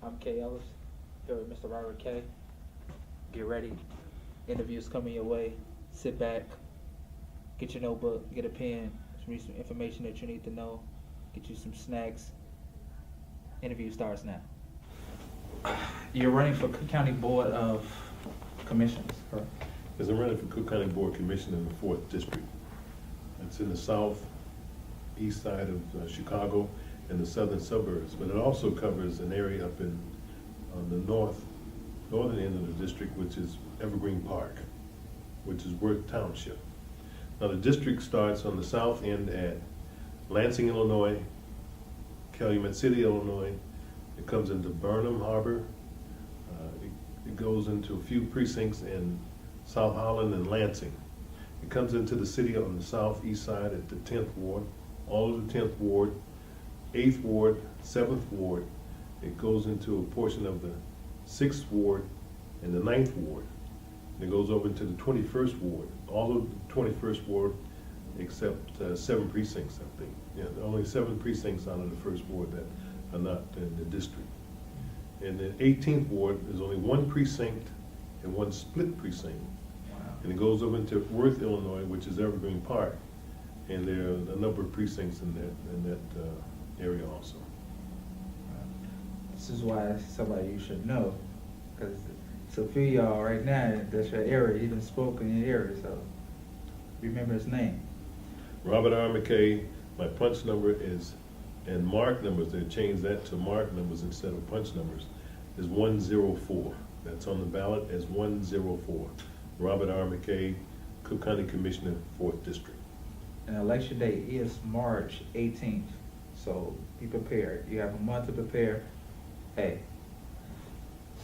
I'm Kay Ellis, here with Mr. Robert McKay. Get ready. Interviews coming your way. Sit back, get your notebook, get a pen, read some information that you need to know, get you some snacks. Interview starts now. You're running for Cook County Board of Commissioners, correct? As I'm running for Cook County Board Commissioner in the 4th District. It's in the south, east side of Chicago and the southern suburbs, but it also covers an area up in on the northern end of the district, which is Evergreen Park, which is Worth Township. Now the district starts on the south end at Lansing, Illinois, Calumet City, Illinois. It comes into Burnham Harbor. It goes into a few precincts in South Holland and Lansing. It comes into the city on the southeast side at the 10th Ward, all of the 10th Ward, 8th Ward, 7th Ward. It goes into a portion of the 6th Ward and the 9th Ward. And it goes over into the 21st Ward, all of the 21st Ward except 7 precincts, I think. Yeah, only 7 precincts out of the 1st Ward that are not in the district. In the 18th Ward, there's only 1 precinct and 1 split precinct. Wow. And it goes over into Worth, Illinois, which is Evergreen Park. And there are a number of precincts in that area also. This is why somebody you should know, because so a few of y'all right now, that's your area, you done spoke in your area, so remember his name. Robert R. McKay, my punch number is, and mark numbers, they changed that to mark numbers instead of punch numbers, is 104. That's on the ballot as 104. Robert R. McKay, Cook County Commissioner, 4th District. And election day is March 18th, so be prepared. You have a month to prepare. Hey.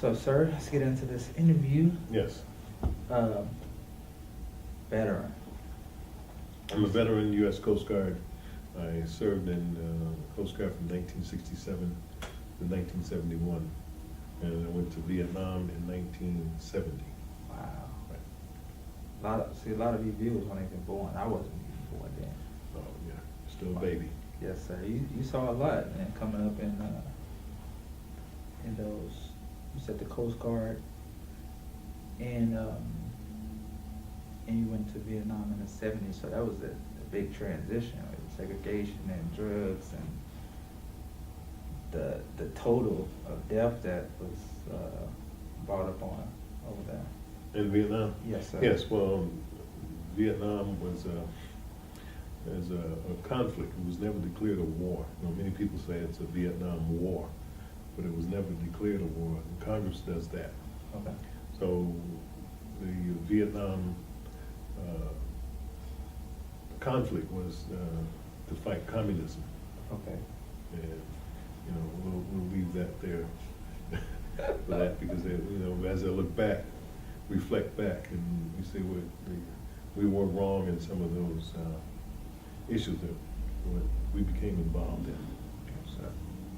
So, sir, let's get into this interview. Yes. Veteran. I'm a veteran U.S. Coast Guard. I served in Coast Guard from 1967 to 1971. And I went to Vietnam in 1970. Wow. Right. A lot of you viewers weren't even born. I wasn't even born then. Oh, yeah, still a baby. Yes, sir. You saw a lot, and coming up in those. You said the Coast Guard, and you went to Vietnam in the '70s. So that was a big transition with segregation and drugs and the total of death that was brought up on over there. In Vietnam? Yes, sir. Yes, well, Vietnam was a conflict. It was never declared a war. You know, many people say it's a Vietnam War, but it was never declared a war. And Congress does that. Okay. So the Vietnam conflict was to fight communism. Okay. And, you know, we'll leave that there for that, because, you know, as I look back, reflect back, and you see what we were wrong in some of those issues that we became involved in. Yes, sir.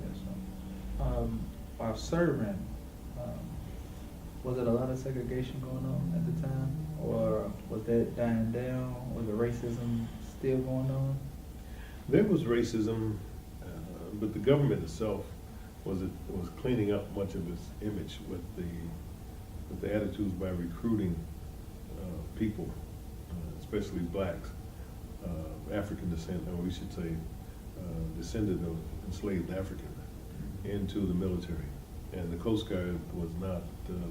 Yes, sir. While serving, was it a lot of segregation going on at the time, or was that dying down? Was the racism still going on? There was racism, but the government itself was cleaning up much of its image with the attitudes by recruiting people, especially blacks, African descent, or we should say descendant of enslaved African, into the military. And the Coast Guard was not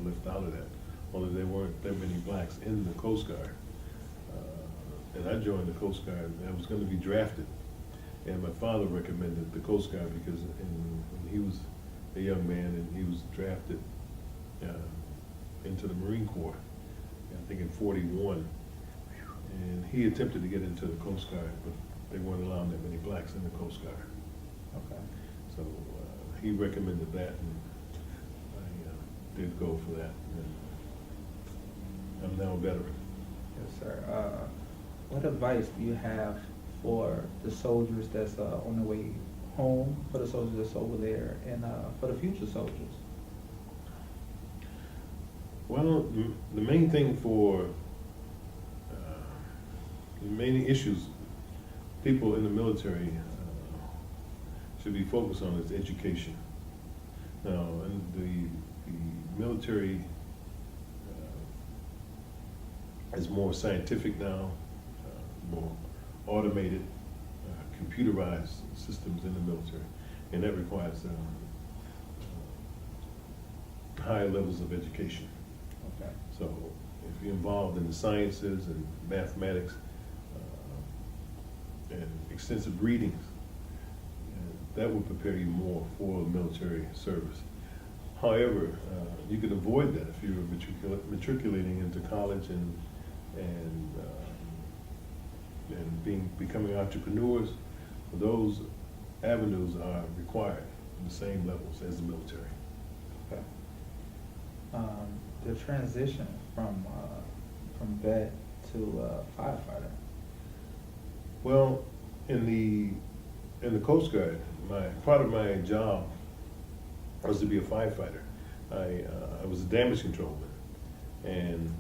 left out of that, although there weren't that many blacks in the Coast Guard. And I joined the Coast Guard. I was going to be drafted, and my father recommended the Coast Guard because when he was a young man and he was drafted into the Marine Corps, I think in '41, and he attempted to get into the Coast Guard, but they weren't allowing that many blacks in the Coast Guard. Okay. So he recommended that, and I did go for that. And I'm now a veteran. Yes, sir. What advice do you have for the soldiers that's on their way home, for the soldiers that's over there, and for the future soldiers? Well, the main thing for the main issues people in the military should be focused on is education. No, and the military is more scientific now, more automated, computerized systems in the military, and that requires high levels of education. Okay. So if you're involved in the sciences and mathematics and extensive readings, that will prepare you more for military service. However, you can avoid that if you're matriculating into college and becoming entrepreneurs. Those avenues are required at the same levels as the military. Okay. The transition from vet to firefighter. Well, in the Coast Guard, part of my job was to be a firefighter. I was a damage controlman, and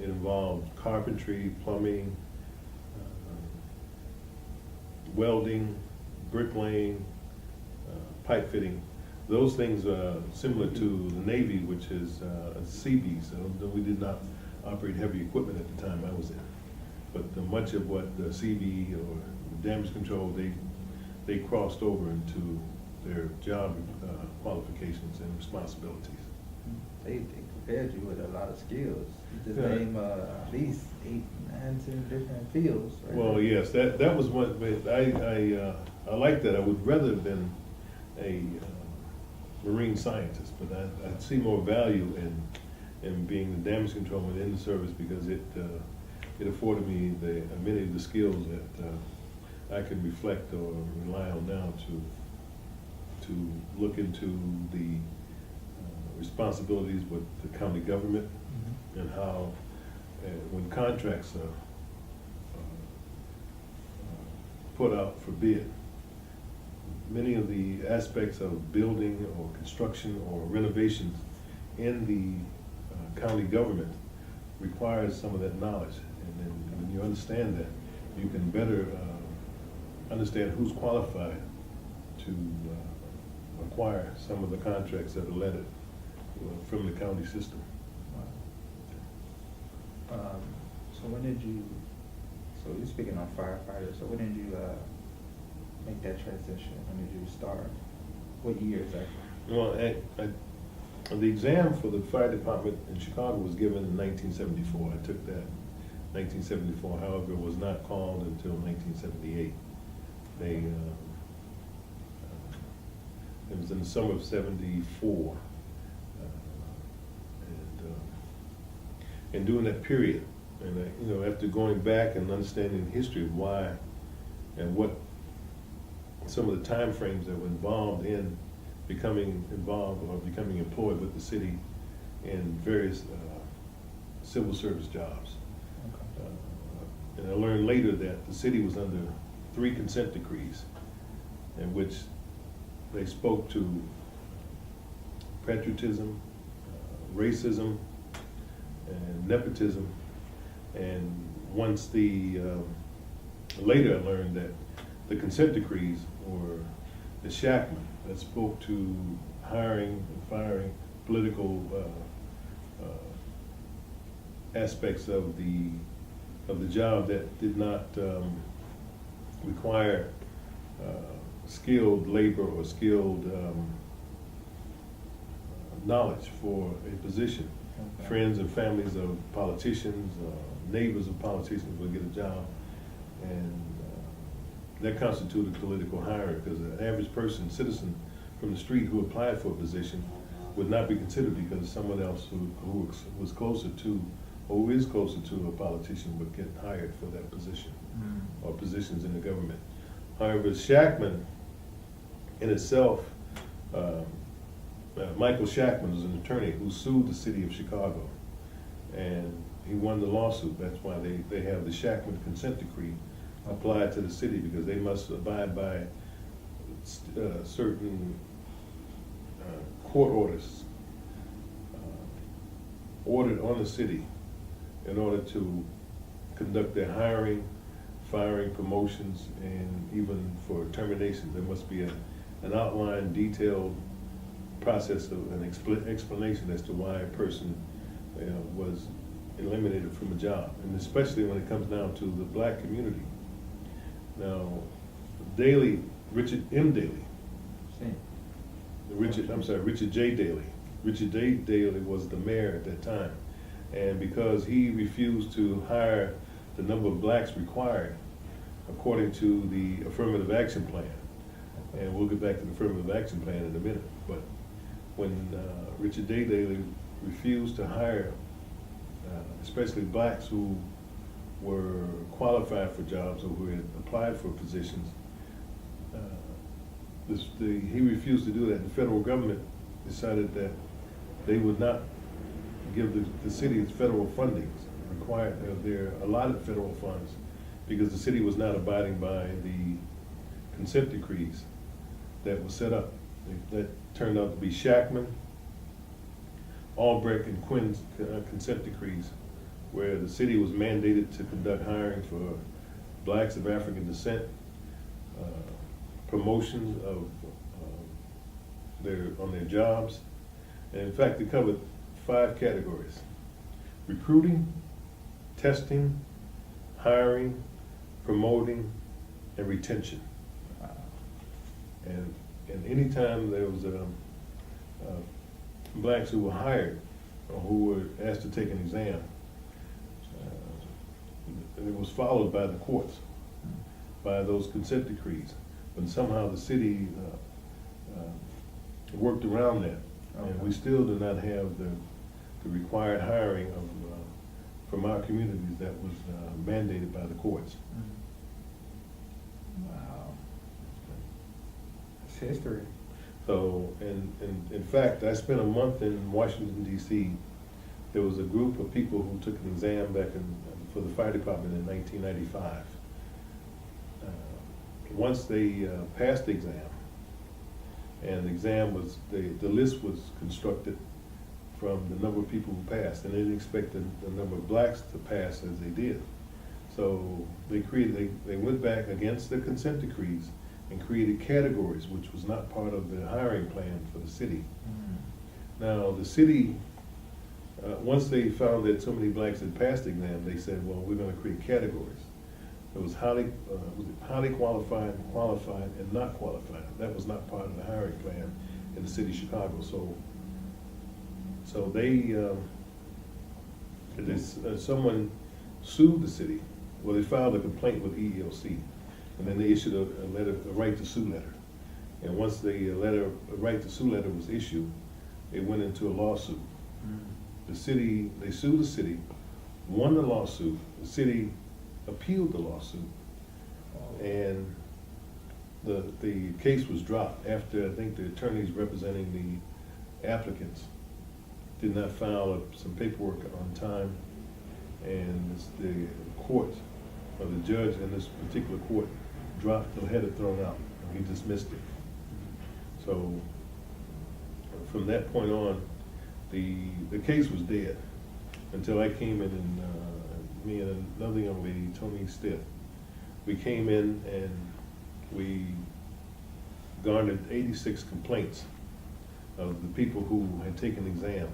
it involved carpentry, plumbing, welding, bricklaying, pipe fitting. Those things are similar to the Navy, which is Seabees. We did not operate heavy equipment at the time I was in. But much of what the CV or damage control, they crossed over into their job qualifications and responsibilities. They prepared you with a lot of skills. You just Yeah. name at least 8, 9, 10 different fields, right? Well, yes, that was what, but I like that. I would rather have been a marine scientist, but I see more value in being the damage controlman in the service because it afforded me many of the skills that I can reflect or rely on now to look into the responsibilities with the county government. Mm-hmm. And how when contracts are put out for bid, many of the aspects of building or construction or renovations in the county government requires some of that knowledge. And then when you understand that, you can better understand who's qualified to acquire some of the contracts that are lettered from the county system. Wow. So when did you, so you're speaking on firefighters, so when did you make that transition? When did you start? What year exactly? Well, the exam for the fire department in Chicago was given in 1974. I took that in 1974. However, it was not called until 1978. It was in the summer of '74. And during that period, and after going back and understanding the history of why and what some of the time frames that were involved in becoming involved or becoming employed with the city in various civil service jobs. Okay. And I learned later that the city was under 3 consent decrees in which they spoke to patriotism, racism, and nepotism. And once later I learned that the consent decrees were the Shackman that spoke to hiring and firing, political aspects of the job that did not require skilled labor or skilled knowledge for a position. Okay. Friends and families of politicians, neighbors of politicians would get a job, and that constituted political hiring, because an average person, citizen from the street who applied for a position would not be considered because someone else who was closer to or who is closer to a politician would get hired for that position. Mm. Or positions in the government. However, Shackman in itself, Michael Shackman was an attorney who sued the city of Chicago, and he won the lawsuit. That's why they have the Shackman consent decree applied to the city, because they must abide by certain court orders ordered on the city in order to conduct their hiring, firing, promotions, and even for termination. There must be an outlined, detailed process of an explanation as to why a person was eliminated from a job, and especially when it comes down to the black community. Now, Richard M. Daley, Richard J. Daley. Richard J. Daley was the mayor at that time, and because he refused to hire the number of blacks required according to the affirmative action plan, and we'll get back to the affirmative action plan in a minute, but when Richard J. Daley refused to hire especially blacks who were qualified for jobs or who had applied for positions, he refused to do that. The federal government decided that they would not give the city its federal funding, required their allotted federal funds, because the city was not abiding by the consent decrees that was set up. That turned out to be Shackman, Albrecht, and Quinn's consent decrees, where the city was mandated to conduct hiring for blacks of African descent, promotions of on their jobs, and in fact it covered 5 categories: recruiting, testing, hiring, promoting, and retention. And any time there was blacks who were hired or who were asked to take an exam, it was followed by the courts, by those consent decrees. But somehow the city worked around that. Okay. And we still do not have the required hiring of from our communities that was mandated by the courts. Wow. It's history. So, in fact, I spent a month in Washington, D.C. There was a group of people who took an exam back for the fire department in 1995. Once they passed the exam, and the exam was, the list was constructed from the number of people who passed, and they didn't expect the number of blacks to pass as they did. So they went back against the consent decrees and created categories, which was not part of the hiring plan for the city. Mm-hmm. Now, the city, once they found that so many blacks had passed the exam, they said, well, we're going to create categories. It was highly qualified, and not qualified. That was not part of the hiring plan in the city of Chicago. So someone sued the city. Well, they filed a complaint with EEOC, and then they issued a right to sue letter. And once the right to sue letter was issued, it went into a lawsuit. Mm-hmm. They sued the city, won the lawsuit. The city appealed the lawsuit, and the case was dropped after, I think, the attorneys representing the applicants did not file some paperwork on time, and the court, or the judge in this particular court, had it thrown out, and he dismissed it. So from that point on, the case was dead until I came in, and me and another young lady, Tony Stiff, we came in and we garnered 86 complaints of the people who had taken the exam,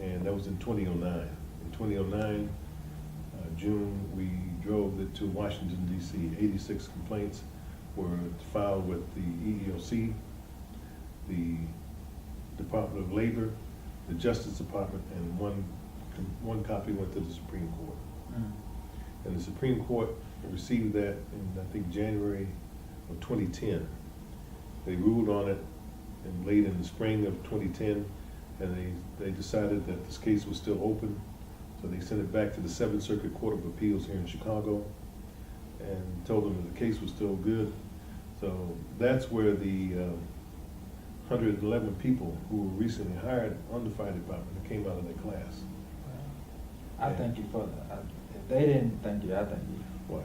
and that was in 2009. In 2009, June, we drove it to Washington, D.C. 86 complaints were filed with the EEOC, the Department of Labor, the Justice Department, and one copy went to the Supreme Court. Mm. And the Supreme Court received that in, I think, January of 2010. They ruled on it late in the spring of 2010, and they decided that this case was still open. So they sent it back to the 7th Circuit Court of Appeals here in Chicago and told them that the case was still good. So that's where the 111 people who were recently hired on the fire department came out of their class. I thank you for that. If they didn't thank you, I thank you. Well,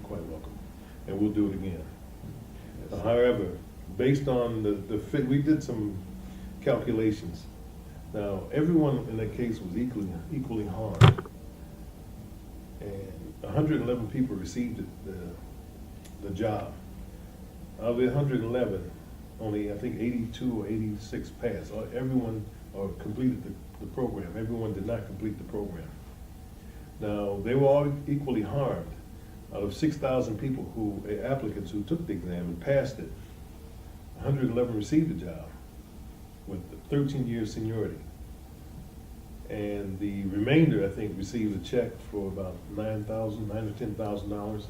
quite welcome. And we'll do it again. Yes. However, based on we did some calculations. Now, everyone in that case was equally harmed. And 111 people received the job. Of the 111, only, I think, 82 or 86 passed. Everyone completed the program. Everyone did not complete the program. Now, they were all equally harmed. Out of 6,000 people applicants who took the exam and passed it, 111 received a job with 13 years seniority. And the remainder, I think, received a check for about $9,000 or $10,000.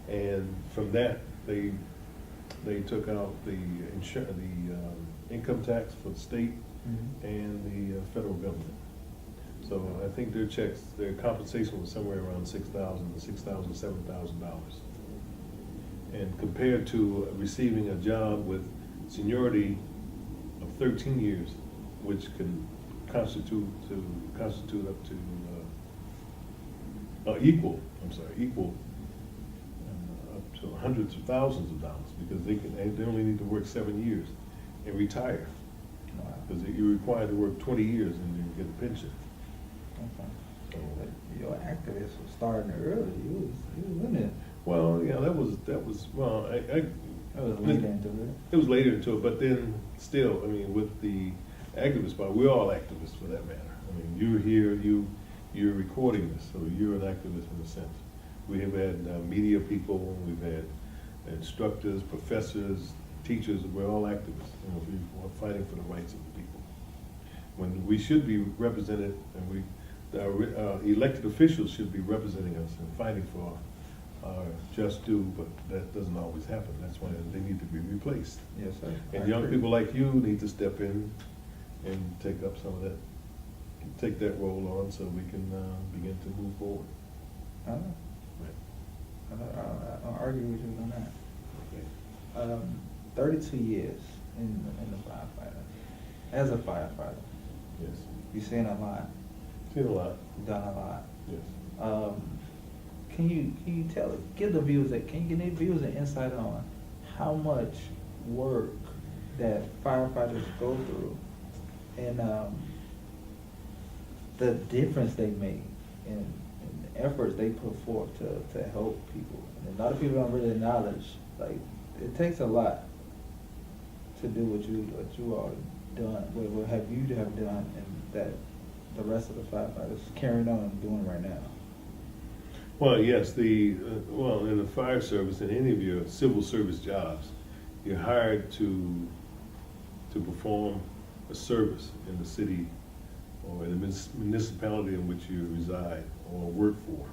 And from that, they took out the income tax for the state and the federal government. So I think their compensation was somewhere around $6,000 to $7,000. And compared to receiving a job with seniority of 13 years, which can constitute up to equal up to hundreds of thousands of dollars, because they only need to work 7 years and retire. Wow. Because you're required to work 20 years and you get a pension. Okay. So, Your activist was starting early. You was in it. well, yeah, that was well, That was later into it. it was later into it, but then still, I mean, with the activist part, we're all activists for that matter. I mean, you're here, you're recording this, so you're an activist in a sense. We have had media people, we've had instructors, professors, teachers. We're all activists. We're fighting for the rights of the people. When we should be represented, and our elected officials should be representing us and fighting for our just due, but that doesn't always happen. That's why they need to be replaced. Yes, sir. And young people like you need to step in and take up some of that, take that role on, so we can begin to move forward. I know. I'll argue with you on that. Okay. 32 years in the firefighter. As a firefighter, Yes. you've seen a lot, Seen a lot. done a lot. Yes. Can you give the viewers an insight on how much work that firefighters go through, and the difference they make, and the efforts they put forth to help people? And a lot of people don't really acknowledge, like, it takes a lot to do what you all done, what have you to have done, and that the rest of the firefighters carrying on and doing right now. Well, yes, in the fire service, in any of your civil service jobs, you're hired to perform a service in the city or in the municipality in which you reside or work for.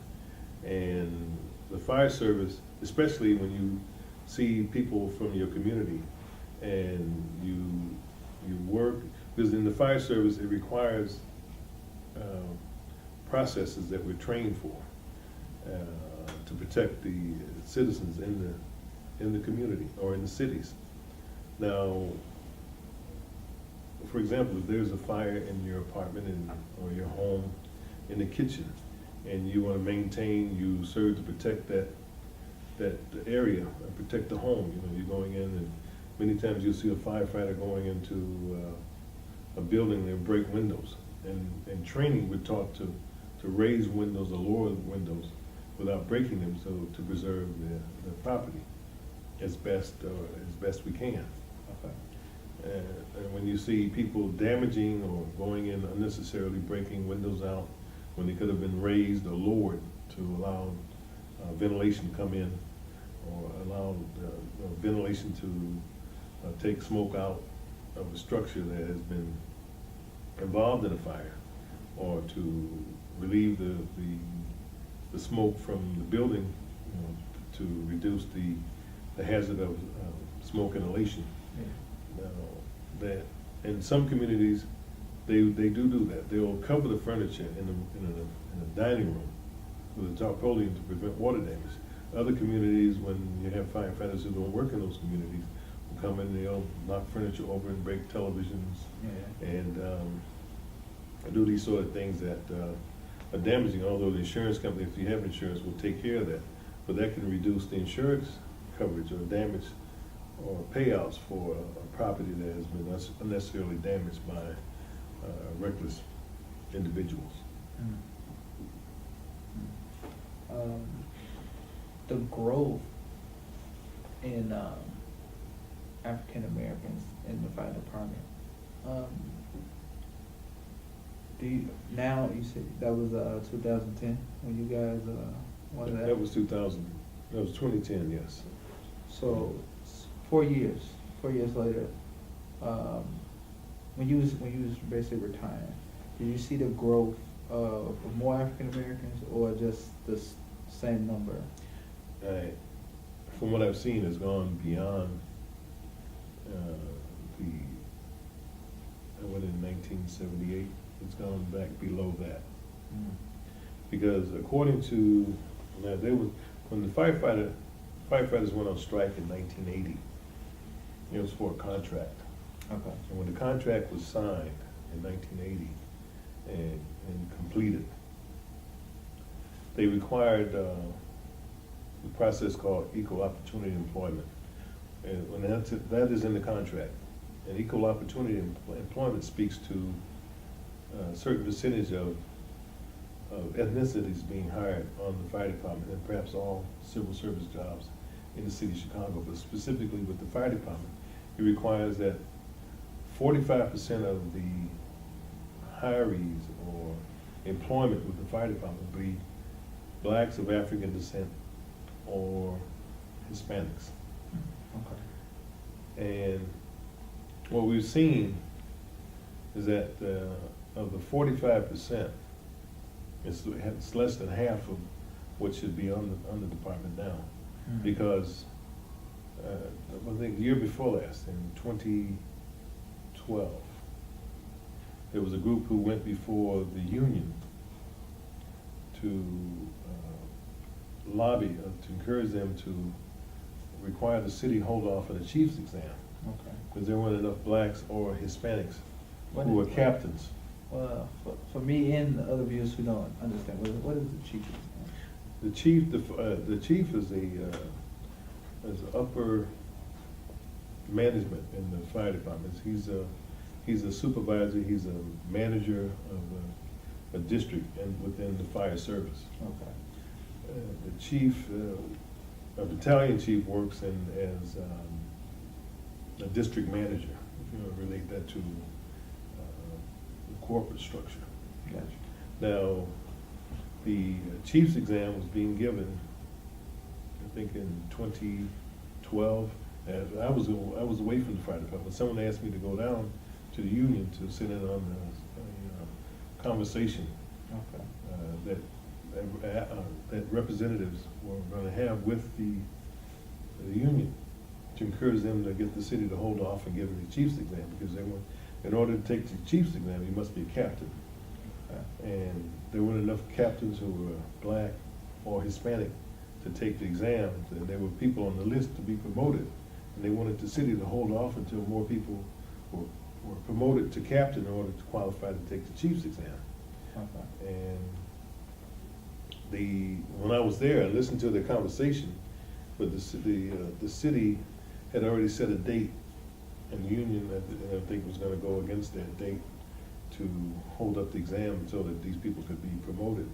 And the fire service, especially when you see people from your community and you work, because in the fire service it requires processes that we're trained for. To protect the citizens in the community or in the cities. Now, for example, if there's a fire in your apartment or your home, in the kitchen, and you want to you serve to protect that area and protect the home. You're going in, and many times you'll see a firefighter going into a building and break windows. And in training, we're taught to raise windows or lower windows without breaking them, so to preserve the property as best we can. Okay. And when you see people damaging or going in unnecessarily, breaking windows out when they could have been raised or lowered to allow ventilation to come in, or allow ventilation to take smoke out of a structure that has been involved in a fire, or to relieve the smoke from the building, to reduce the hazard of smoke inhalation. Yeah. Now, that in some communities, they do that. They'll cover the furniture in a dining room with a tarpaulin to prevent water damage. Other communities, when you have firefighters who don't work in those communities, will come in and they'll knock furniture over and break televisions. Yeah. And do these sort of things that are damaging, although the insurance company, if you have insurance, will take care of that. But that can reduce the insurance coverage or damage or payouts for a property that has been unnecessarily damaged by reckless individuals. The growth in African Americans in the fire department. Now you said that was 2010 when you guys wanted that? That was 2000, that was 2010, yes. So 4 years later, when you was basically retiring, did you see the growth of more African Americans or just the same number? From what I've seen, it's gone beyond I went in 1978. It's gone back below that. Because according to, when the firefighters went on strike in 1980, it was for a contract. Okay. And when the contract was signed in 1980 and completed, they required the process called equal opportunity employment. And when that is in the contract, and equal opportunity employment speaks to a certain percentage of ethnicities being hired on the fire department, and perhaps all civil service jobs in the city of Chicago, but specifically with the fire department, it requires that 45% of the hirees or employment with the fire department be blacks of African descent or Hispanics. Okay. And what we've seen is that of the 45%, it's less than half of what should be on the department now. Because I think the year before last, in 2012, there was a group who went before the union to lobby, to encourage them to require the city hold off on the chief's exam. Okay. Because there weren't enough blacks or Hispanics What who were is- captains. Well, for me and the other viewers who don't understand, what is the chief? The chief is is upper management in the fire departments. He's a supervisor. He's a manager of a district and within the fire service. Okay. The chief, a battalion chief, works as a district manager. If you want to relate that to the corporate structure. Gotcha. Now, the chief's exam was being given, I think, in 2012. And I was away from the fire department. Someone asked me to go down to the union to sit in on the conversation Okay. that representatives were going to have with the union to encourage them to get the city to hold off and give them the chief's exam, because they want, in order to take the chief's exam, you must be a captain. Okay. And there weren't enough captains who were black or Hispanic to take the exam, and there were people on the list to be promoted, and they wanted the city to hold off until more people were promoted to captain in order to qualify to take the chief's exam. Okay. And when I was there, I listened to the conversation, but the city had already set a date, and the union, I think, was going to go against that date to hold up the exam so that these people could be promoted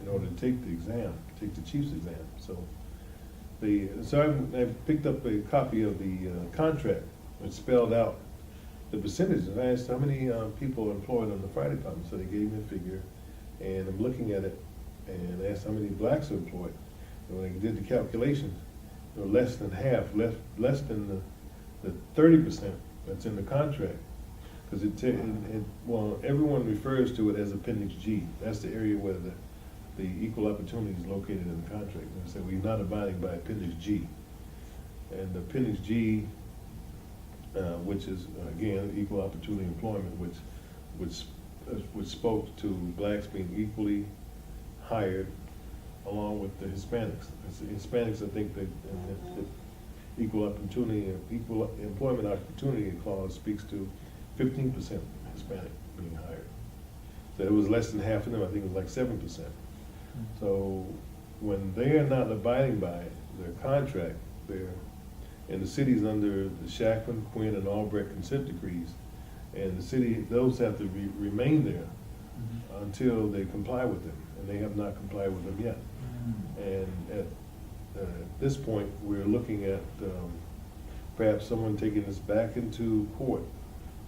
in order to take the exam, take the chief's exam. So I picked up a copy of the contract, which spelled out the percentages. I asked how many people are employed on the fire department, so they gave me a figure, and I'm looking at it, and asked how many blacks are employed. And when I did the calculations, there were less than half, less than the 30% that's in the contract. Because everyone refers to it as Appendix G. That's the area where the equal opportunity is located in the contract. And they say we're not abiding by Appendix G. And Appendix G, which is again equal opportunity employment, which spoke to blacks being equally hired along with the Hispanics. Hispanics, I think that equal employment opportunity clause speaks to 15% Hispanic being hired. So it was less than half of them. I think it was like 7%. So when they are not abiding by their contract, and the city's under the Shackman, Quinn, and Albrecht consent decrees, and the city, those have to remain there until they comply with them, and they have not complied with them yet. And at this point, we're looking at perhaps someone taking this back into court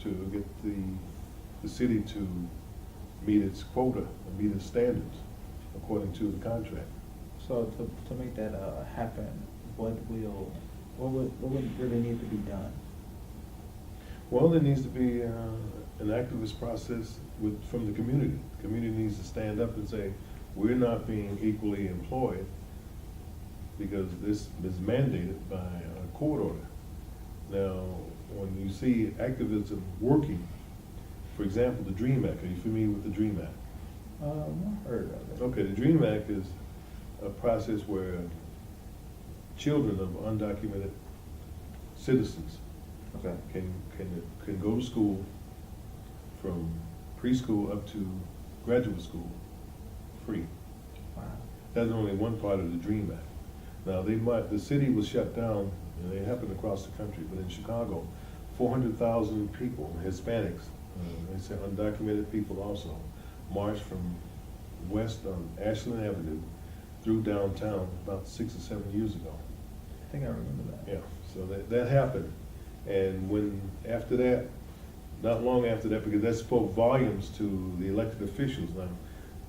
to get the city to meet its quota, and meet its standards according to the contract. So to make that happen, what would really need to be done? Well, there needs to be an activist process from the community. The community needs to stand up and say, we're not being equally employed because this is mandated by a court order. Now, when you see activism working, for example, the DREAM Act, are you familiar with the DREAM Act? I've heard of it. Okay, the DREAM Act is a process where children of undocumented citizens Okay. can go to school from preschool up to graduate school free. Wow. That's only one part of the DREAM Act. Now, the city was shut down, and it happened across the country, but in Chicago, 400,000 people, Hispanics, they say undocumented people also, marched from west on Ashland Avenue through downtown about 6 or 7 years ago. I think I remember that. Yeah, so that happened. And after that, not long after that, because that spoke volumes to the elected officials. Now,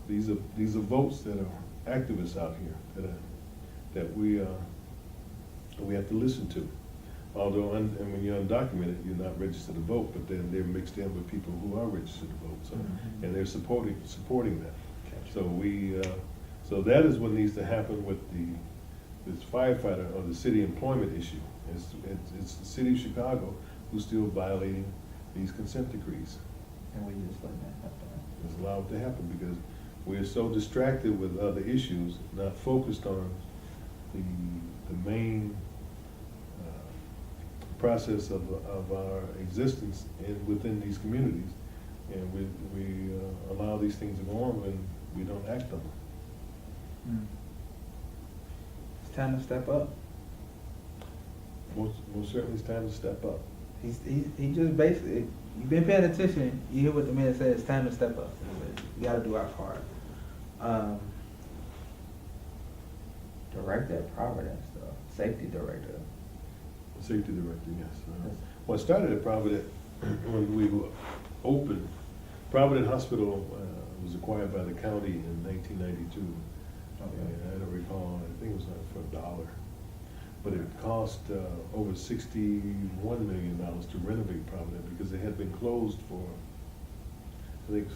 these are votes that are activists out here that we have to listen to. Although, and when you're undocumented, you're not registered to vote, but then they're mixed in with people who are registered to vote. So, and they're supporting that. So so that is what needs to happen with this firefighter or the city employment issue. It's the city of Chicago who's still violating these consent decrees. And we just letting that happen. It's allowed to happen because we're so distracted with other issues, not focused on the main process of our existence within these communities, and we allow these things to go on when we don't act on them. It's time to step up. Most certainly, it's time to step up. He just basically, you've been paying attention, you hear what the man said, it's time to step up. We gotta do our part. Director at Providence, though, safety director. Safety director, yes. Well, it started at Providence when we were open. Providence Hospital was acquired by the county in 1992. Okay. And I don't recall, I think it was for $1. But it cost over $61 million to renovate Providence because it had been closed for, I think,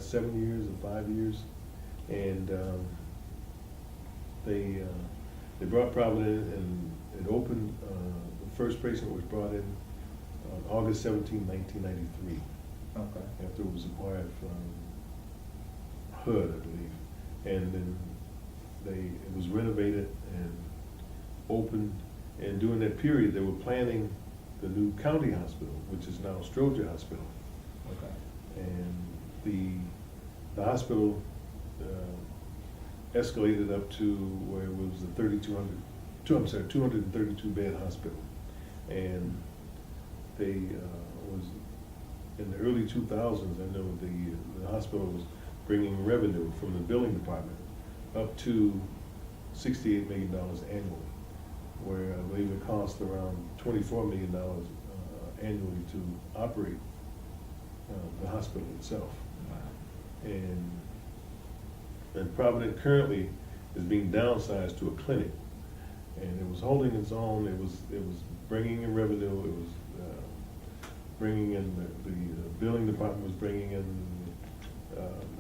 7 years or 5 years. And they brought Providence and it opened, the first patient was brought in on August 17, 1993. Okay. After it was acquired from HUD, I believe. And then it was renovated and opened, and during that period, they were planning the new county hospital, which is now Stroger Hospital. Okay. And the hospital escalated up to where it was a 232 bed hospital. And they was, in the early 2000s, I know the hospital was bringing revenue from the billing department up to $68 million annually, where I believe it cost around $24 million annually to operate the hospital itself. Wow. And Providence currently is being downsized to a clinic, and it was holding its own. It was bringing in revenue. It was bringing in the billing department was bringing in.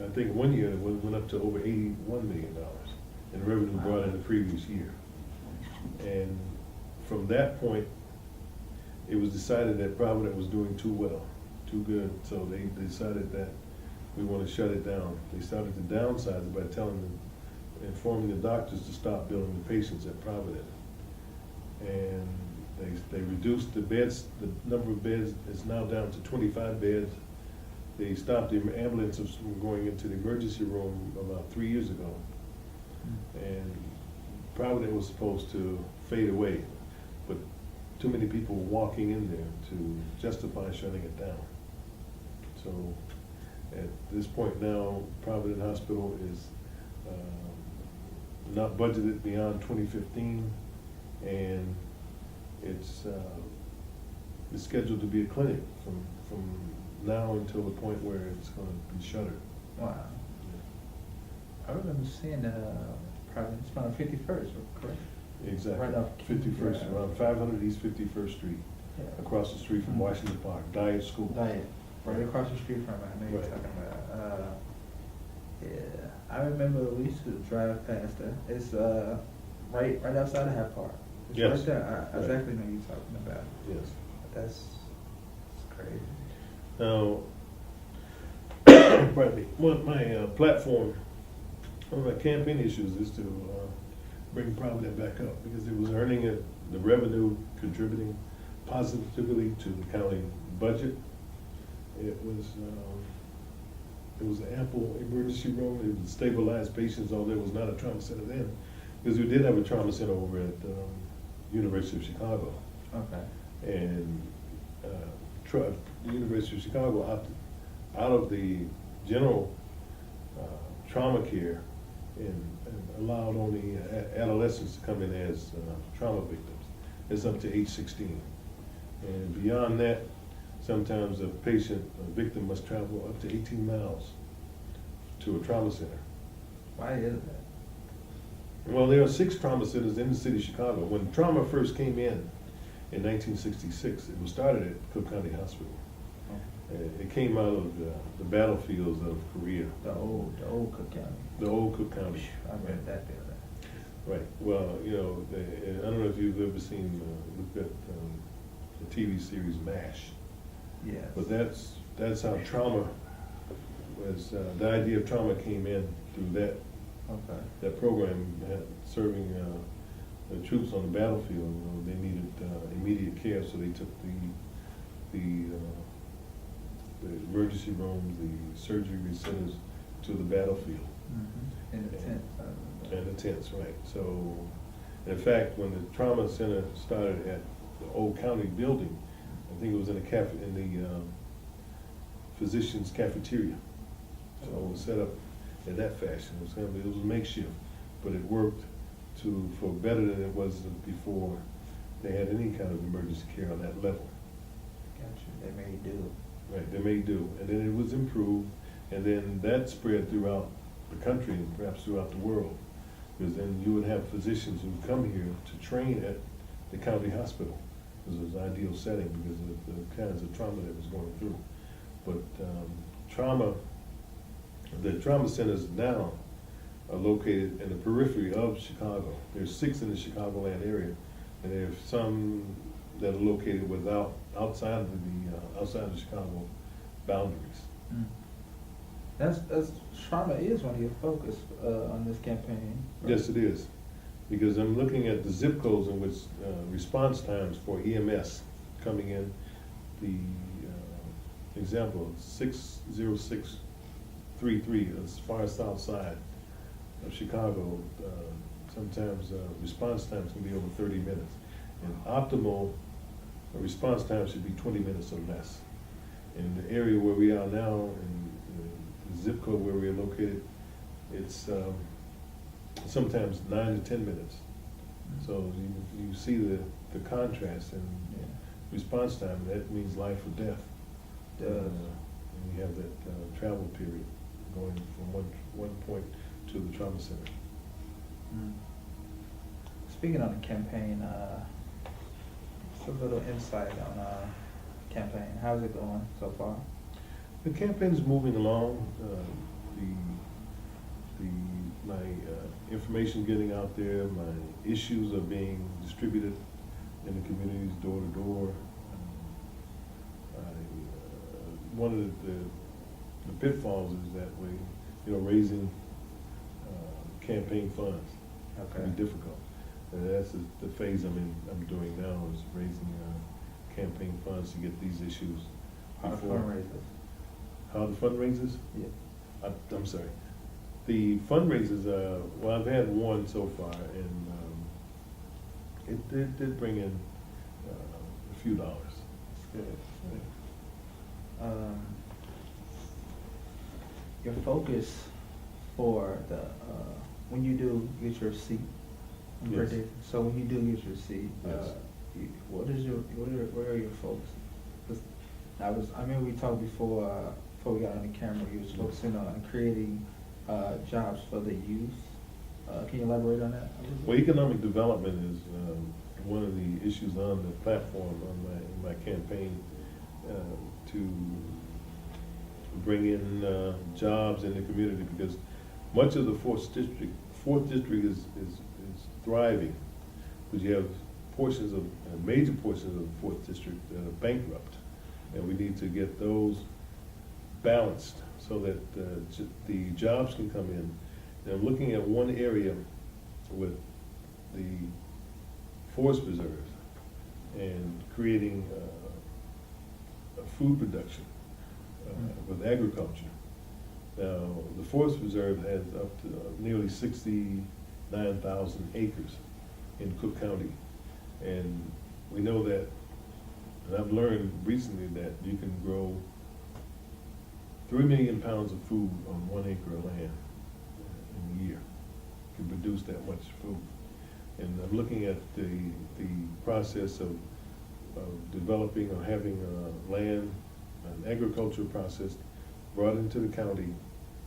I think one year it went up to over $81 million in revenue brought in the previous year. And from that point, it was decided that Providence was doing too well, too good. So they decided that we want to shut it down. They started to downsize it by informing the doctors to stop billing the patients at Providence. And they reduced the beds. The number of beds is now down to 25 beds. They stopped the ambulances from going into the emergency room about 3 years ago. And Providence was supposed to fade away, but too many people were walking in there to justify shutting it down. So at this point now, Providence Hospital is not budgeted beyond 2015, and it's It's scheduled to be a clinic from now until the point where it's gonna be shuttered. Wow. I remember seeing probably it's around 51st, correct? Exactly. Right off 51st, yeah. around 500 East 51st Street, Yeah. across the street from Mhm. Washington Park, Diet School. Diet, right across the street from it. I know you're Right. talking about. Yeah, I remember we used to drive past it. It's right outside of Hyde Park. It's Yes. right there. I Right. exactly know what you're talking about. Yes. That's crazy. Now, pardon me, my platform, one of my campaign issues is to bring Provident back up, because it was earning the revenue, contributing positively to the county budget. It was ample emergency room, it was stabilized patients, although it was not a trauma center then, because we did have a trauma center over at University of Chicago. Okay. And the University of Chicago opted out of the general trauma care and allowed only adolescents to come in as trauma victims. It's up to age 16. And beyond that, sometimes a victim must travel up to 18 miles to a trauma center. Why is that? Well, there are 6 trauma centers in the city of Chicago. When trauma first came in 1966, it was started at Cook County Hospital. It came out of the battlefields of Korea. The old Cook County. The old Cook County. I read that building. Right. Well, I don't know if you've ever seen, looked at the TV series MASH. Yes. But that's how trauma was, the idea of trauma came in through that Okay. that program, serving the troops on the battlefield. They needed immediate care, so they took the emergency rooms, the surgery centers to the battlefield. Mm-hmm. In the tent. And the tents, right. So, in fact, when the trauma center started at the old county building, I think it was in the physician's cafeteria. So it was set up in that fashion. It was makeshift, but it worked for better than it was before they had any kind of emergency care on that level. Gotcha. They may do. Right, they may do. And then it was improved, and then that spread throughout the country and perhaps throughout the world. Because then you would have physicians who come here to train at the county hospital. Because it was an ideal setting because of the kinds of trauma that was going through. But the trauma centers now are located in the periphery of Chicago. There's 6 in the Chicagoland area, and there's some that are located outside of the Chicago boundaries. Mm. That's trauma is one of your focus on this campaign. Right? Yes, it is, because I'm looking at the zip codes in which response times for EMS coming in. The example 60633, as far south side of Chicago. Sometimes response times can be over 30 minutes, and optimal response time should be 20 minutes or less. In the area where we are now, in the zip code where we are located, it's sometimes 9 to 10 minutes. So you see the contrast in response time. That means life or death. And you have that travel period going from one point to the trauma center. Mm. Speaking on the campaign, just a little insight on campaign. How's it going so far? The campaign's moving along. My information getting out there, my issues are being distributed in the communities door to door. One of the pitfalls is that way, raising campaign funds can be difficult. And that's the phase I'm doing now, is raising campaign funds to get these issues. How the fundraisers? How the fundraisers? Yeah. I'm sorry. The fundraisers, well, I've had one so far, and it did bring in a few dollars. That's good. Your focus for the when you do get your seat, Yes. so when you do get your seat, Yes. What are your folks? 'Cause I mean, we talked before we got on the camera, you was focusing on creating, jobs for the youth. Can you elaborate on that? Well, economic development is one of the issues on the platform in my campaign to bring in jobs in the community, because much of the fourth district is thriving, but you have major portions of the fourth district that are bankrupt, and we need to get those balanced so that the jobs can come in. And I'm looking at one area with the forest preserves and creating a food production with agriculture. Now, the forest preserve has up to nearly 69,000 acres in Cook County. And we know that, and I've learned recently that you can grow 3 million pounds of food on 1 acre of land in a year. You can produce that much food. And I'm looking at the process of developing or having land, an agricultural process brought into the county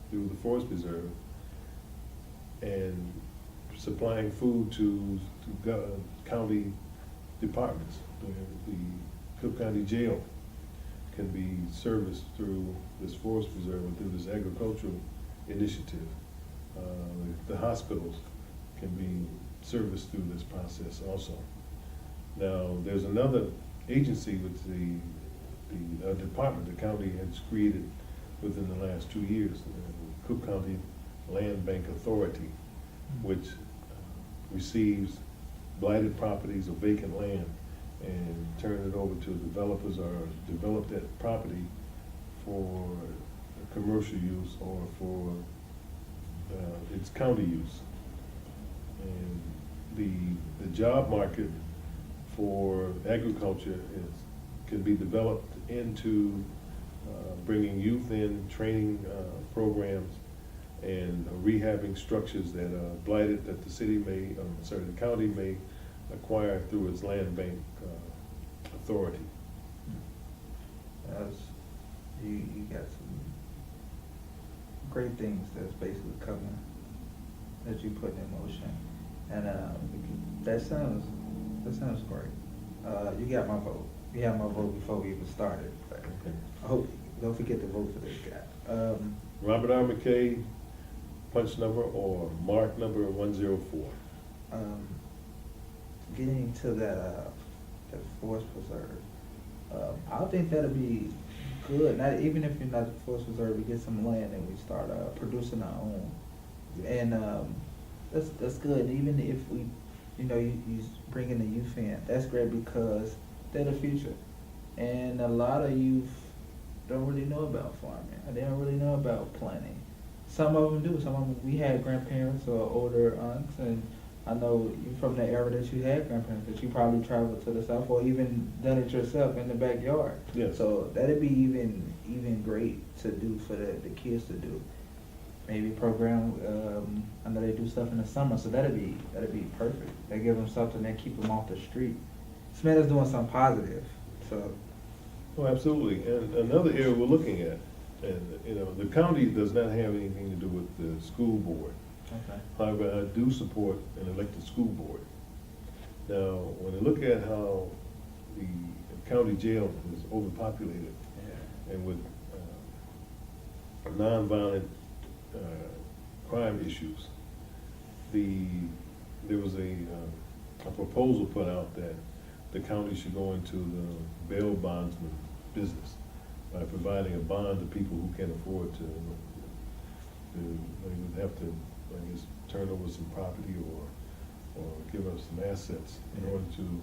through the forest preserve and supplying food to county departments. The Cook County Jail can be serviced through this forest preserve and through this agricultural initiative. The hospitals can be serviced through this process also. Now, there's another agency with the department the county has created within the last 2 years, the Cook County Land Bank Authority, which receives blighted properties or vacant land and turn it over to developers or develop that property for commercial use or for its county use. And the job market for agriculture can be developed into bringing youth in, training programs, and rehabbing structures that are blighted that the county may acquire through its land bank authority. You got some great things that's basically coming that you put in motion, and that sounds great. You got my vote. You had my vote before we even started. But Okay. I hope don't forget to vote for this guy. Robert R. McKay, punch number or mark number 104. Getting to that forest preserve, I think that'd be good. Not even if you're not the forest preserve, we get some land and we start producing our own, and that's good. Even if we, you bring in the youth in, that's great because they're the future, and a lot of youth don't really know about farming. They don't really know about planting. Some of them do. Some of them, we had grandparents or older aunts, and I know you from the era that you had grandparents, that you probably traveled to the south or even done it yourself in the backyard. Yes. So that'd be even great to do for the kids to do. Maybe program. I know they do stuff in the summer, so that'd be perfect. They give them something that keep them off the street. Smith is doing something positive. So. Oh, absolutely. And another area we're looking at, and the county does not have anything to do with the school board. Okay. However, I do support an elected school board. Now, when I look at how the county jail is overpopulated, Yeah. and with nonviolent crime issues, there was a proposal put out that the county should go into the bail bondsman business by providing a bond to people who can't afford to they would have to, I guess, turn over some property or give up some assets in order to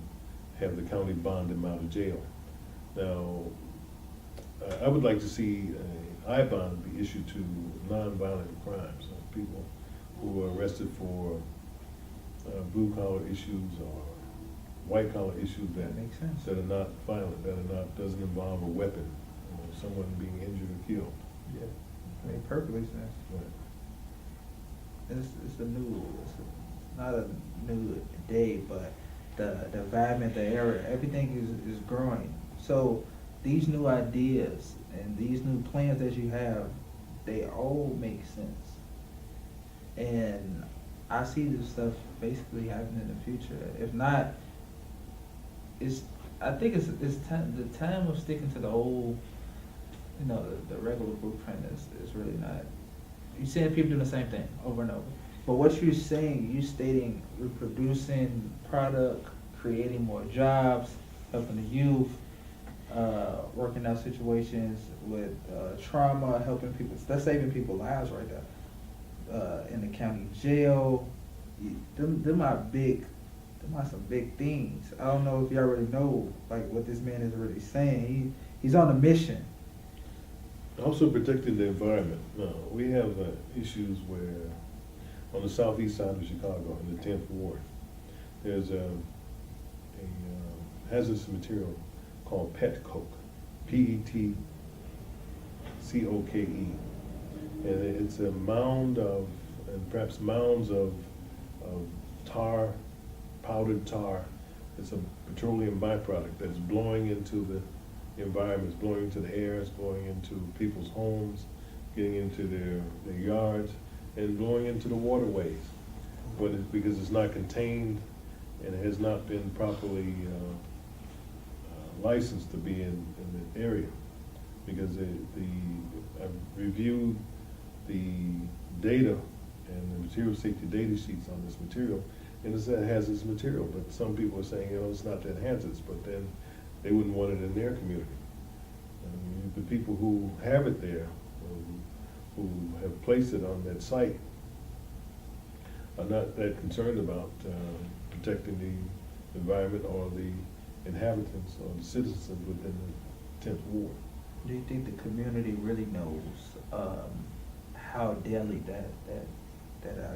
have the county bond them out of jail. Now, I would like to see an I-bond be issued to nonviolent crimes, people who are arrested for blue-collar issues or white-collar issues that makes sense. that are not violent, doesn't involve a weapon, or someone being injured or killed. Yeah. Made perfectly sense. Right. It's not a new day, but the environment, the area, everything is growing. So these new ideas and these new plans that you have, they all make sense. And I see this stuff basically happening in the future. If not, I think it's time, the time of sticking to the old, the regular blueprint is really not. You're seeing people doing the same thing over and over. But what you're saying, you're stating we're producing product, creating more jobs, helping the youth, working out situations with trauma, helping people. That's saving people's lives right there. In the county jail, them are some big things. I don't know if you already know like what this man is really saying. He's on a mission. Also protecting the environment. No, we have issues where on the southeast side of Chicago, in the 10th Ward, there's a hazardous material called pet coke, PETCOKE. And it's a mound of, and perhaps mounds of tar, powdered tar. It's a petroleum byproduct that's blowing into the environment, it's blowing into the air, it's blowing into people's homes, getting into their yards, and blowing into the waterways. Because it's not contained and it has not been properly licensed to be in the area. Because I've reviewed the data and the material safety data sheets on this material, and it said hazardous material, but some people are saying, it's not that hazardous, but then they wouldn't want it in their community. The people who have it there, who have placed it on that site, are not that concerned about protecting the environment or the inhabitants or the citizens within the 10th Ward. Do you think the community really knows how deadly that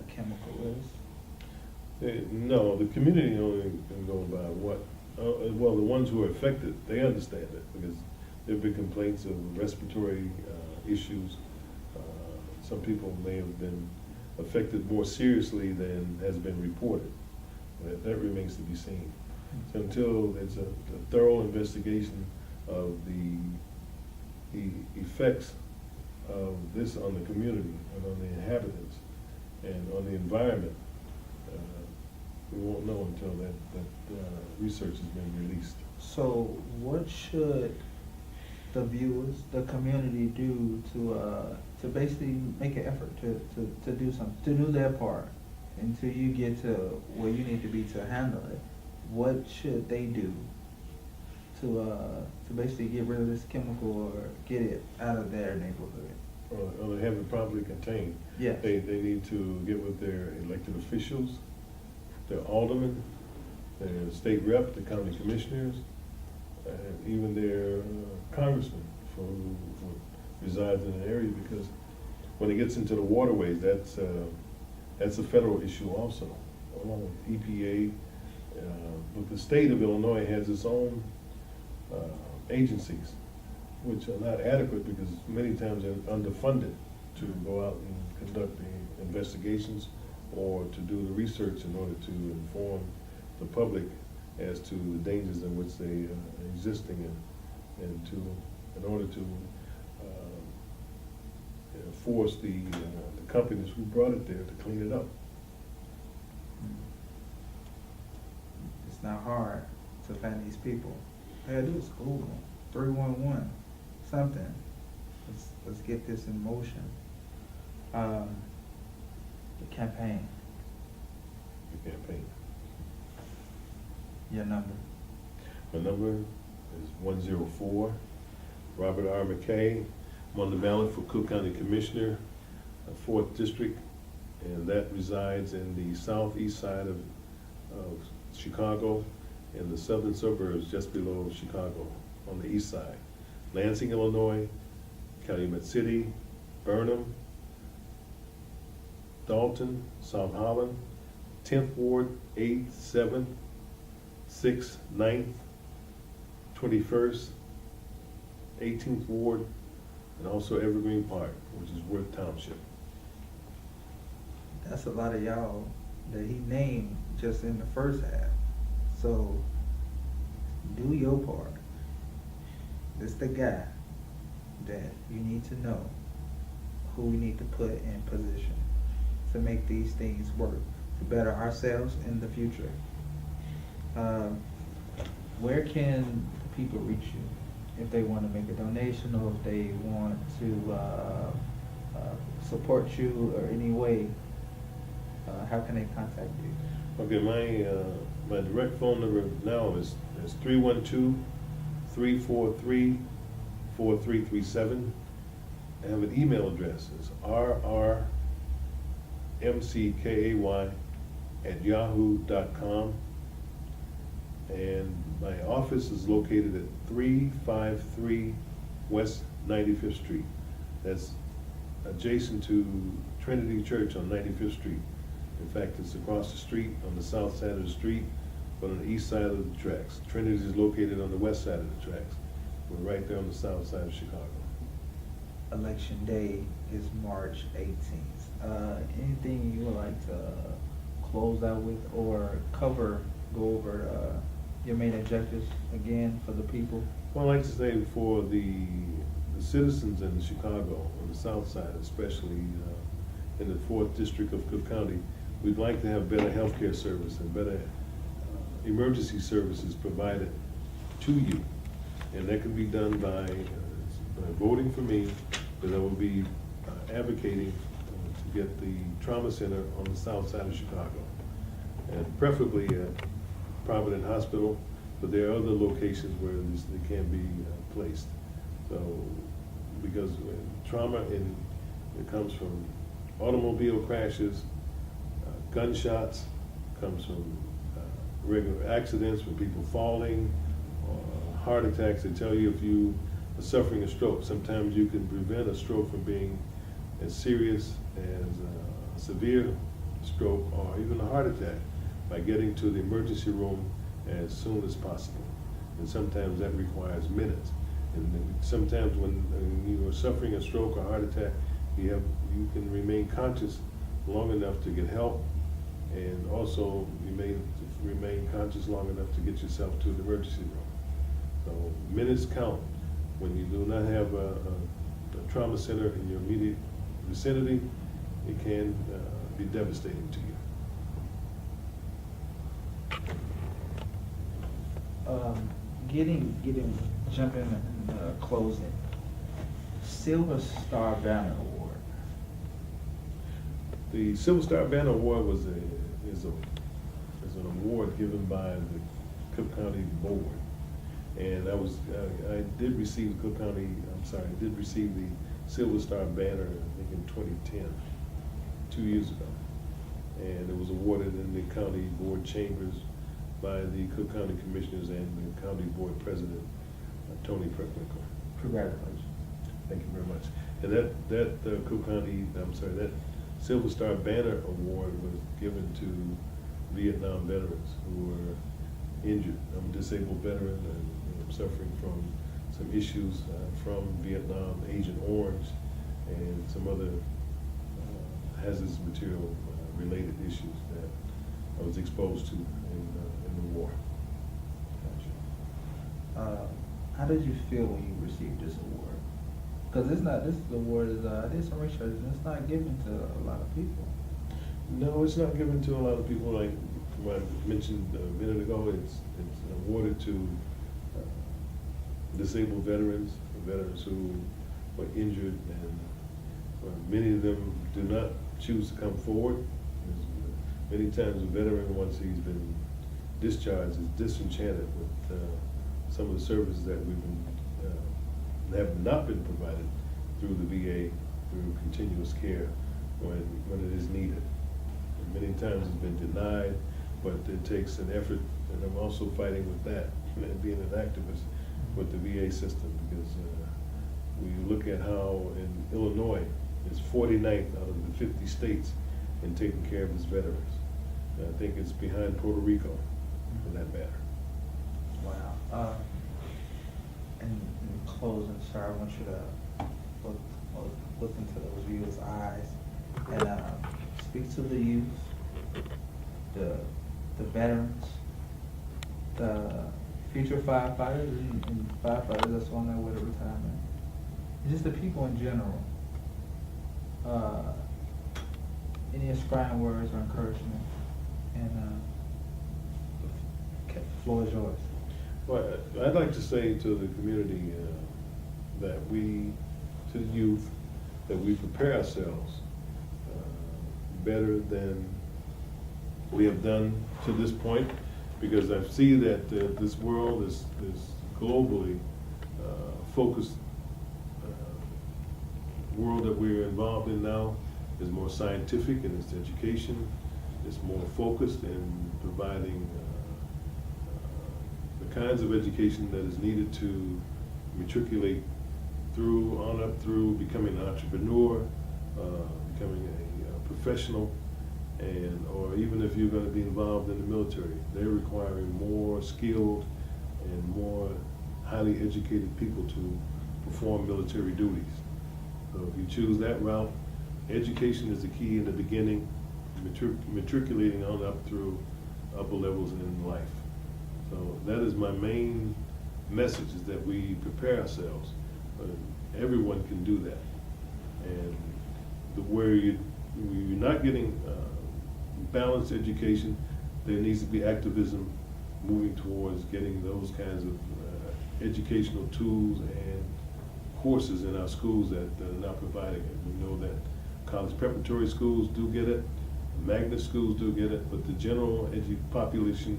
chemical is? No, the community only can go by what, well, the ones who are affected, they understand it because there have been complaints of respiratory issues. Some people may have been affected more seriously than has been reported. That remains to be seen. So until there's a thorough investigation of the effects of this on the community and on the inhabitants and on the environment, we won't know until that research has been released. So what should the viewers, the community do to basically make an effort to do something, to do their part until you get to where you need to be to handle it? What should they do to basically get rid of this chemical or get it out of their neighborhood? Or have it properly contained. Yes. They need to get with their elected officials, their aldermen, their state rep, the county commissioners, and even their congressman who resides in an area, because when it gets into the waterways, that's a federal issue also, along with EPA. But the state of Illinois has its own agencies, which are not adequate because many times they're underfunded to go out and conduct the investigations or to do the research in order to inform the public as to the dangers in which they are existing in, and in order to force the companies who brought it there to clean it up. It's not hard to find these people. All you do is Google them, 311, something. Let's get this in motion. The campaign. The campaign. Your number. My number is 104. Robert R. McKay. I'm on the ballot for Cook County Commissioner, 4th District, and that resides in the southeast side of Chicago, in the southern suburbs just below Chicago, on the east side. Lansing, Illinois, Calumet City, Burnham, Dalton, South Holland, 10th Ward, 8th, 7th, 6th, 9th, 21st, 18th Ward, and also Evergreen Park, which is Worth Township. That's a lot of y'all that he named just in the first half. So do your part. This the guy that you need to know who we need to put in position to make these things work, to better ourselves in the future. Where can people reach you if they want to make a donation or if they want to support you or any way? How can they contact you? Okay, my direct phone number now is 312-343-4337. I have an email address. It's rrmckay@yahoo.com. And my office is located at 353 West 95th Street. That's adjacent to Trinity Church on 95th Street. In fact, it's across the street on the south side of the street, but on the east side of the tracks. Trinity is located on the west side of the tracks. We're right there on the south side of Chicago. Election Day is March 18th. Anything you would like to close out with or go over your main objectives again for the people? Well, I'd like to say for the citizens in Chicago, on the south side, especially in the 4th District of Cook County, we'd like to have better healthcare service and better emergency services provided to you. And that can be done by voting for me, because I will be advocating to get the trauma center on the south side of Chicago. And preferably at Providence Hospital, but there are other locations where they can be placed. So, because trauma it comes from automobile crashes, gunshots, comes from regular accidents, from people falling, or heart attacks. They tell you if you are suffering a stroke, sometimes you can prevent a stroke from being as serious as a severe stroke or even a heart attack by getting to the emergency room as soon as possible. And sometimes that requires minutes. And sometimes when you are suffering a stroke or heart attack, you can remain conscious long enough to get help, and also you may remain conscious long enough to get yourself to the emergency room. So minutes count. When you do not have a trauma center in your immediate vicinity, it can be devastating to you. Jumping in closing. Silver Star Banner Award. The Silver Star Banner Award is an award given by the Cook County Board, and I did receive the Silver Star Banner, I think in 2010, 2 years ago, and it was awarded in the county board chambers by the Cook County Commissioners and the County Board President, Tony Preckwinkle. Congratulations. Thank you very much. And that Silver Star Banner Award was given to Vietnam veterans who were injured. I'm a disabled veteran, and I'm suffering from some issues from Vietnam, Agent Orange, and some other hazardous material related issues that I was exposed to in the war. Gotcha. How did you feel when you received this award? Because this award is, I did some research, and it's not given to a lot of people. No, it's not given to a lot of people. Like what I mentioned a minute ago, it's awarded to disabled veterans who were injured, and many of them do not choose to come forward. Many times a veteran, once he's been discharged, is disenchanted with some of the services that have not been provided through the VA, through continuous care when it is needed. And many times it's been denied, but it takes an effort, and I'm also fighting with that, being an activist with the VA system, because we look at how in Illinois, it's 49th out of the 50 states in taking care of its veterans. And I think it's behind Puerto Rico, for that matter. Wow. In closing, sir, I want you to look into those viewers' eyes and speak to the youth, the veterans, the future firefighters and firefighters that's on their way to retirement, and just the people in general. Any inspiring words or encouragement? And okay, floor is yours. Well, I'd like to say to the community that we, to the youth, that we prepare ourselves better than we have done to this point, because I see that this world is globally focused. World that we're involved in now is more scientific in its education. It's more focused in providing the kinds of education that is needed to matriculate on up through becoming an entrepreneur, becoming a professional, or even if you're going to be involved in the military, they're requiring more skilled and more highly educated people to perform military duties. So if you choose that route, education is the key in the beginning, matriculating on up through upper levels in life. So that is my main message, is that we prepare ourselves. Everyone can do that. And where you're not getting balanced education, there needs to be activism moving towards getting those kinds of educational tools and courses in our schools that are not providing it. We know that college preparatory schools do get it, magnet schools do get it, but the general population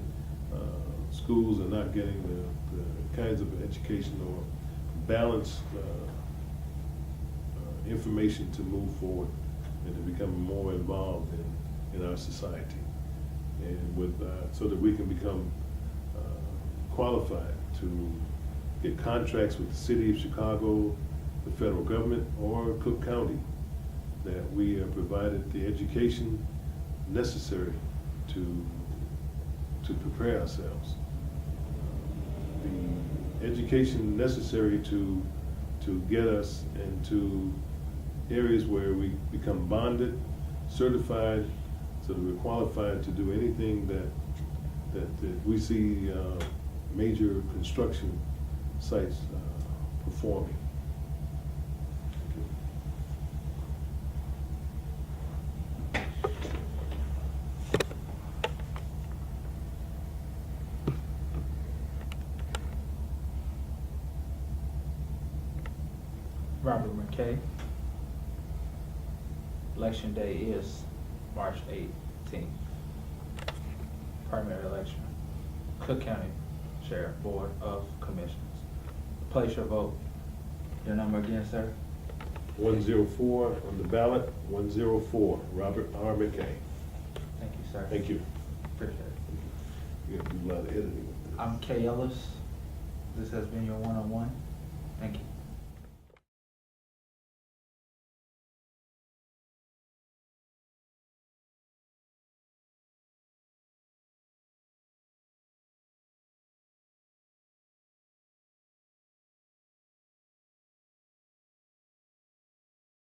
schools are not getting the kinds of education or balanced information to move forward and to become more involved in our society, and so that we can become qualified to get contracts with the city of Chicago, the federal government, or Cook County, that we are provided the education necessary to prepare ourselves. The education necessary to get us into areas where we become bonded, certified, so that we're qualified to do anything that we see major construction sites performing. Robert McKay. Election day is March 18th. Primary election. Cook County Sheriff Board of Commissioners. Place your vote. Your number again, sir? 104 on the ballot, 104, Robert R. McKay. Thank you, sir. Thank you. Appreciate it. You have to do a lot of editing with this. I'm Ellis. This has been your one-on-one. Thank you.